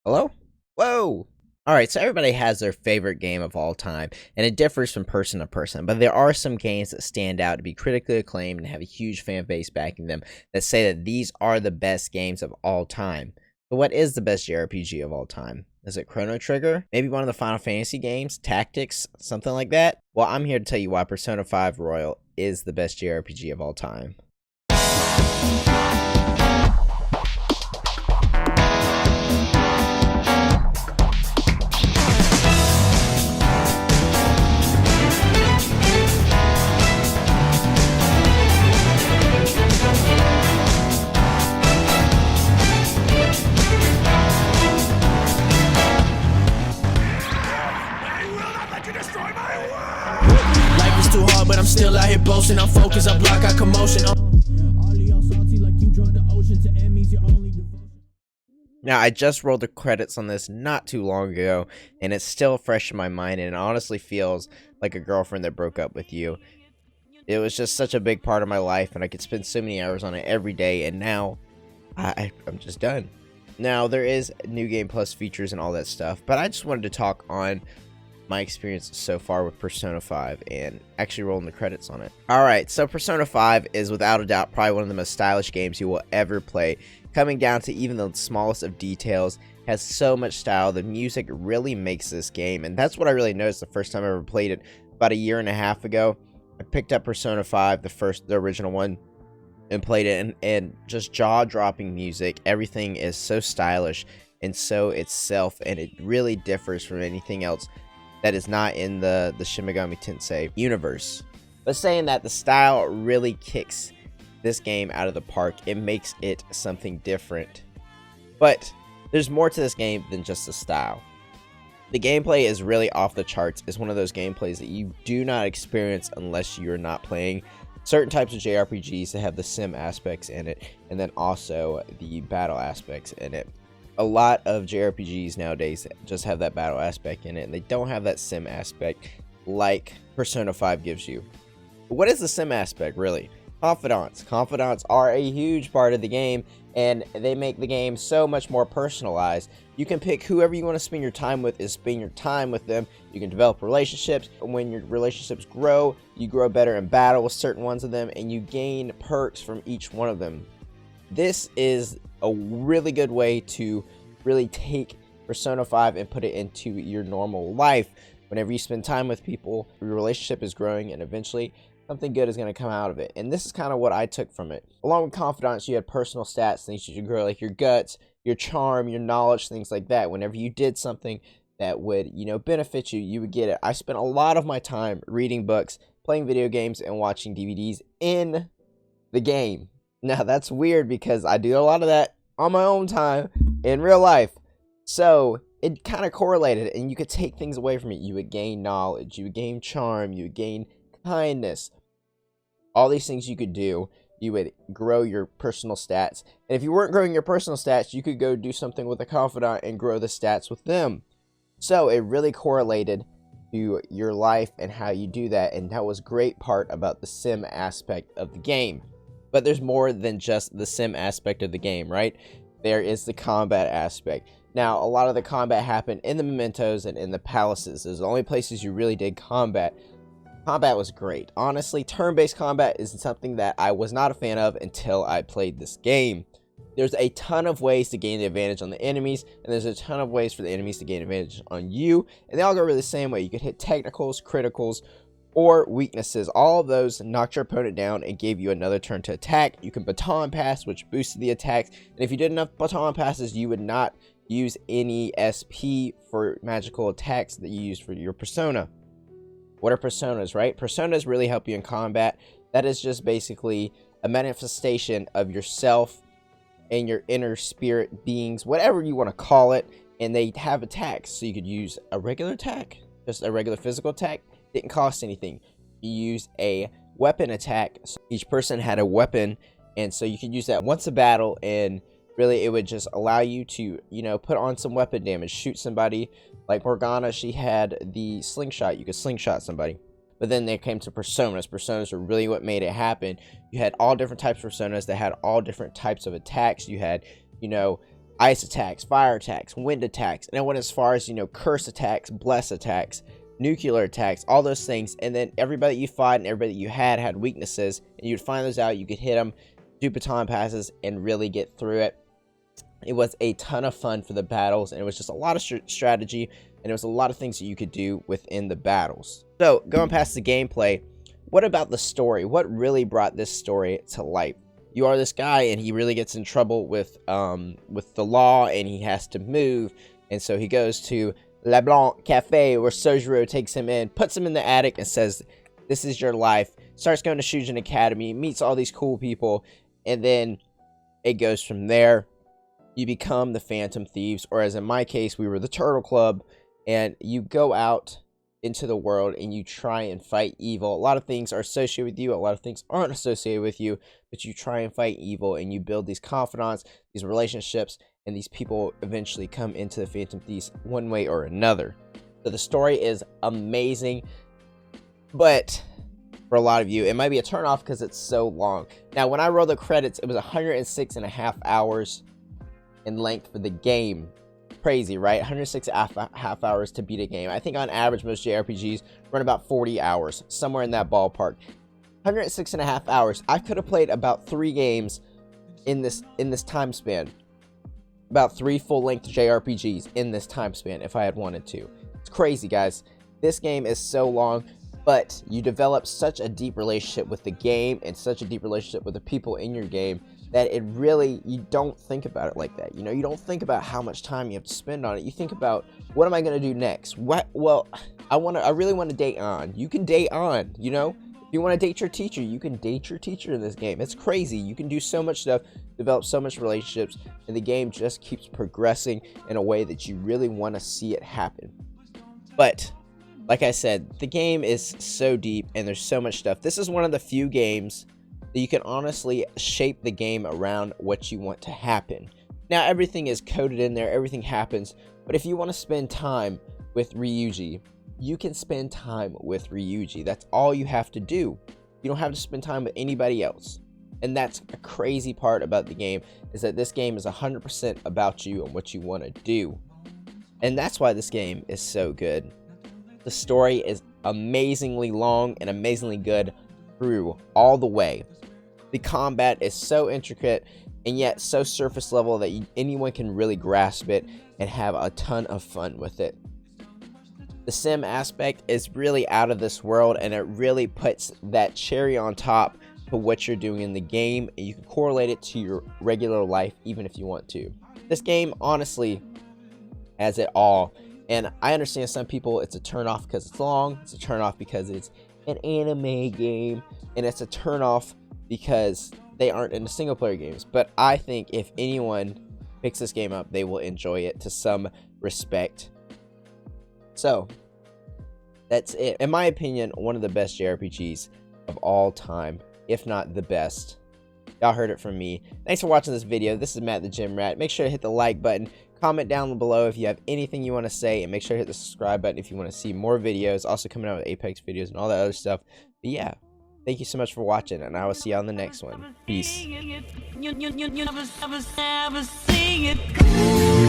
Hello? Whoa! Alright, so everybody has their favorite game of all time, and it differs from person to person, but there are some games that stand out to be critically acclaimed and have a huge fan base backing them that say that these are the best games of all time. But what is the best JRPG of all time? Is it Chrono Trigger? Maybe one of the Final Fantasy games? Tactics? Something like that? Well, I'm here to tell you why Persona 5 Royal is the best JRPG of all time. Life is too hard, but I'm still out here boasting. I'm focused, I block out commotion. Now, I just rolled the credits on this not too long ago, and it's still fresh in my mind, and it honestly feels like a girlfriend that broke up with you. It was just such a big part of my life, and I could spend so many hours on it every day, and now I'm just done. Now, there is New Game Plus features and all that stuff, but I just wanted to talk on my experience so far with Persona 5 and actually rolling the credits on it. Alright, so Persona 5 is without a doubt probably one of the most stylish games you will ever play. Coming down to even the smallest of details, has so much style. The music really makes this game, and that's what I really noticed the first time I ever played it. About a year and a half ago, I picked up Persona 5, the original one, and played it, and just jaw-dropping music. Everything is so stylish and so itself, and it really differs from anything else that is not in the Shin Megami Tensei universe. But saying that, the style really kicks this game out of the park. It makes it something different. But there's more to this game than just the style. The gameplay is really off the charts. It's one of those gameplays that you do not experience unless you're not playing certain types of JRPGs that have the sim aspects in it, and then also the battle aspects in it. A lot of JRPGs nowadays just have that battle aspect in it, and they don't have that sim aspect like Persona 5 gives you. But what is the sim aspect, really? Confidants. Confidants are a huge part of the game, and they make the game so much more personalized. You can pick whoever you want to spend your time with, is spend your time with them. You can develop relationships. When your relationships grow, you grow better in battle with certain ones of them, and you gain perks from each one of them. This is a really good way to really take Persona 5 and put it into your normal life. Whenever you spend time with people, your relationship is growing, and eventually something good is going to come out of it. And this is kind of what I took from it. Along with confidants, you had personal stats, things you should grow, like your guts, your charm, your knowledge, things like that. Whenever you did something that would, benefit you, you would get it. I spent a lot of my time reading books, playing video games, and watching DVDs in the game. Now, that's weird because I do a lot of that on my own time in real life. So it kind of correlated, and you could take things away from it. You would gain knowledge, you would gain charm, you would gain kindness. All these things you could do, you would grow your personal stats. And if you weren't growing your personal stats, you could go do something with a confidant and grow the stats with them. So it really correlated to your life and how you do that, and that was a great part about the sim aspect of the game. But there's more than just the sim aspect of the game, right? There is the combat aspect. Now, a lot of the combat happened in the mementos and in the palaces. Those are the only places you really did combat. Combat was great. Honestly, turn-based combat is something that I was not a fan of until I played this game. There's a ton of ways to gain the advantage on the enemies, and there's a ton of ways for the enemies to gain advantage on you, and they all go really the same way. You could hit technicals, criticals, or weaknesses. All of those knocked your opponent down and gave you another turn to attack. You can baton pass, which boosted the attacks, and if you did enough baton passes, you would not use any SP for magical attacks that you use for your persona. What are personas, right? Personas really help you in combat. That is just basically a manifestation of yourself and your inner spirit beings, whatever you want to call it, and they have attacks. So you could use a regular attack, just a regular physical attack. Didn't cost anything. You use a weapon attack. So each person had a weapon, and so you could use that once a battle, and really it would just allow you to, put on some weapon damage, shoot somebody. Like Morgana, she had the slingshot. You could slingshot somebody. But then they came to personas. Personas were really what made it happen. You had all different types of personas that had all different types of attacks. You had, ice attacks, fire attacks, wind attacks, and it went as far as, you know, curse attacks, bless attacks, nuclear attacks, all those things. And then everybody you fought and everybody that you had weaknesses, and you'd find those out. You could hit them, do baton passes, and really get through it. It was a ton of fun for the battles, and it was just a lot of strategy, and there was a lot of things that you could do within the battles. So, going past the gameplay, what about the story? What really brought this story to life? You are this guy, and he really gets in trouble with the law, and he has to move, and so he goes to La Blanc Cafe, where Sojiro takes him in, puts him in the attic, and says, "This is your life." Starts going to Shujin Academy, meets all these cool people, and then it goes from there. You become the Phantom Thieves, or as in my case, we were the Turtle Club, and you go out into the world and you try and fight evil. A lot of things are associated with you, a lot of things aren't associated with you, but you try and fight evil, and you build these confidants, these relationships, and these people eventually come into the Phantom Thieves one way or another. So the story is amazing, but for a lot of you, it might be a turnoff because it's so long. Now, when I rolled the credits, it was 106.5 hours in length for the game. Crazy, right? 106.5 hours to beat a game. I think on average, most JRPGs run about 40 hours, somewhere in that ballpark. 106.5 hours. I could have played about 3 games in this time span. About 3 full-length JRPGs in this time span if I had wanted to. It's crazy, guys. This game is so long, but you develop such a deep relationship with the game and such a deep relationship with the people in your game that it really, you don't think about it like that. You know, you don't think about how much time you have to spend on it. You think about, what am I going to do next? Well, I really want to date on. You can date on, you know? If you want to date your teacher, you can date your teacher in this game. It's crazy. You can do so much stuff, develop so much relationships, and the game just keeps progressing in a way that you really want to see it happen. But like I said, the game is so deep and there's so much stuff. This is one of the few games that you can honestly shape the game around what you want to happen. Now, everything is coded in there, everything happens, but if you want to spend time with Ryuji, you can spend time with Ryuji. That's all you have to do. You don't have to spend time with anybody else. And that's a crazy part about the game, is that this game is 100% about you and what you want to do. And that's why this game is so good. The story is amazingly long and amazingly good through all the way. The combat is so intricate and yet so surface level that anyone can really grasp it and have a ton of fun with it. The sim aspect is really out of this world, and it really puts that cherry on top to what you're doing in the game, and you can correlate it to your regular life even if you want to. This game honestly has it all, and I understand some people it's a turnoff because it's long, it's a turnoff because it's an anime game, and it's a turnoff because they aren't into single player games. But I think if anyone picks this game up, they will enjoy it to some respect. So that's it. In my opinion, one of the best JRPGs of all time, if not the best. Y'all heard it from me. Thanks for watching this video. This is Matt the Gym Rat. Make sure to hit the like button, comment down below if you have anything you want to say, and make sure to hit the subscribe button if you want to see more videos. Also coming out with Apex videos and all that other stuff. But yeah, thank you so much for watching, and I will see you on the next one. Peace. You never see it.